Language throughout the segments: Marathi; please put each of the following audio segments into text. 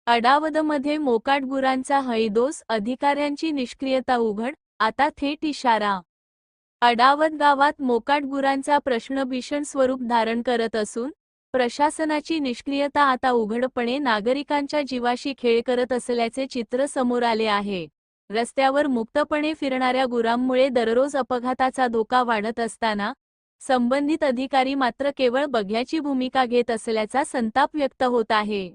अडावदमध्ये मोकाट गुरांचा हैदोस, अधिकाऱ्यांची निष्क्रियता उघड, आता थेट इशारा. अडावद गावात मोकाट गुरांचा प्रश्न भीषण स्वरूप धारण करत असून प्रशासनाची निष्क्रियता आता उघडपणे नागरिकांच्या जीवाशी खेळ करत असल्याचे चित्र समोर आले आहे. रस्त्यावर मुक्तपणे फिरणाऱ्या गुरांमुळे दररोज अपघाताचा धोका वाढत असताना संबंधित अधिकारी मात्र केवळ बघ्याची भूमिका घेत असल्याचा संताप व्यक्त होत आहे.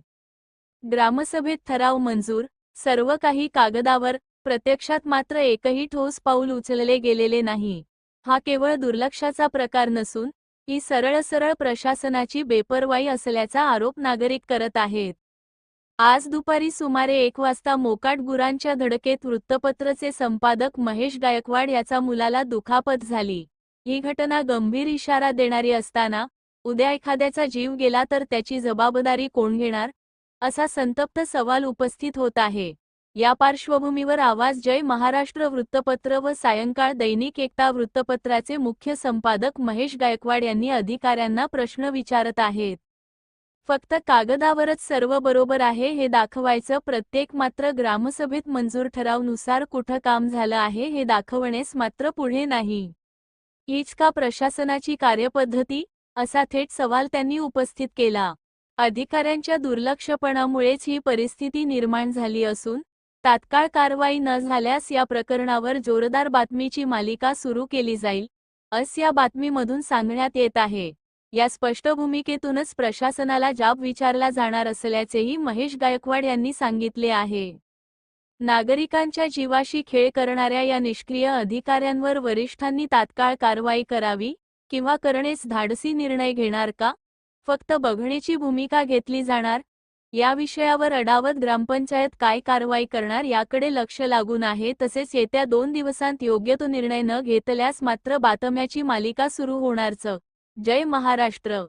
ग्रामसभेत ठराव मंजूर, सर्व काही कागदावर, प्रत्यक्षात मात्र एकही ठोस पाऊल उचलले गेलेले नाही. हा केवळ दुर्लक्षाचा प्रकार नसून ही सरळ प्रशासनाची बेपर्वाई असल्याचा आरोप नागरिक करत आहेत. आज दुपारी सुमारे 1 वाजता मोकाट गुरांच्या धडकेत वृत्तपत्रचे संपादक महेश गायकवाड याचा मुलाला दुखापत झाली. ही घटना गंभीर इशारा देणारी असताना उद्या एखाद्याचा जीव गेला तर त्याची जबाबदारी कोण घेणार, असा संतप्त सवाल उपस्थित होत आहे. या पार्श्वभूमीवर आवाज जय महाराष्ट्र वृत्तपत्र व सायंकाळ दैनिक एकता वृत्तपत्राचे मुख्य संपादक महेश गायकवाड यांनी अधिकाऱ्यांना प्रश्न विचारत आहेत. फक्त कागदावरच सर्व बरोबर आहे हे दाखवायचं, प्रत्येक मात्र ग्रामसभेत मंजूर ठरावानुसार कुठं काम झालं आहे हे दाखवण्यास मात्र पुढे नाही. हीच का प्रशासनाची कार्यपद्धती, असा थेट सवाल त्यांनी उपस्थित केला. अधिकाऱ्यांच्या दुर्लक्षपणामुळेच ही परिस्थिती निर्माण झाली असून तात्काळ कारवाई न झाल्यास या प्रकरणावर जोरदार बातमीची मालिका सुरू केली जाईल, असं या बातमीमधून सांगण्यात येत आहे. या स्पष्ट भूमिकेतूनच प्रशासनाला जाब विचारला जाणार असल्याचेही महेश गायकवाड यांनी सांगितले आहे. नागरिकांच्या जीवाशी खेळ करणाऱ्या या निष्क्रिय अधिकाऱ्यांवर वरिष्ठांनी तात्काळ कारवाई करावी किंवा करणेस धाडसी निर्णय घेणार का, फक्त बघण्याची भूमिका घेतली जाणार? या विषयावर अडावद ग्रामपंचायत काय कारवाई करणार याकडे लक्ष लागून आहे. तसेच येत्या 2 दिवसांत योग्य तो निर्णय न घेतल्यास मात्र बातम्याची मालिका सुरू होणारच. जय महाराष्ट्र.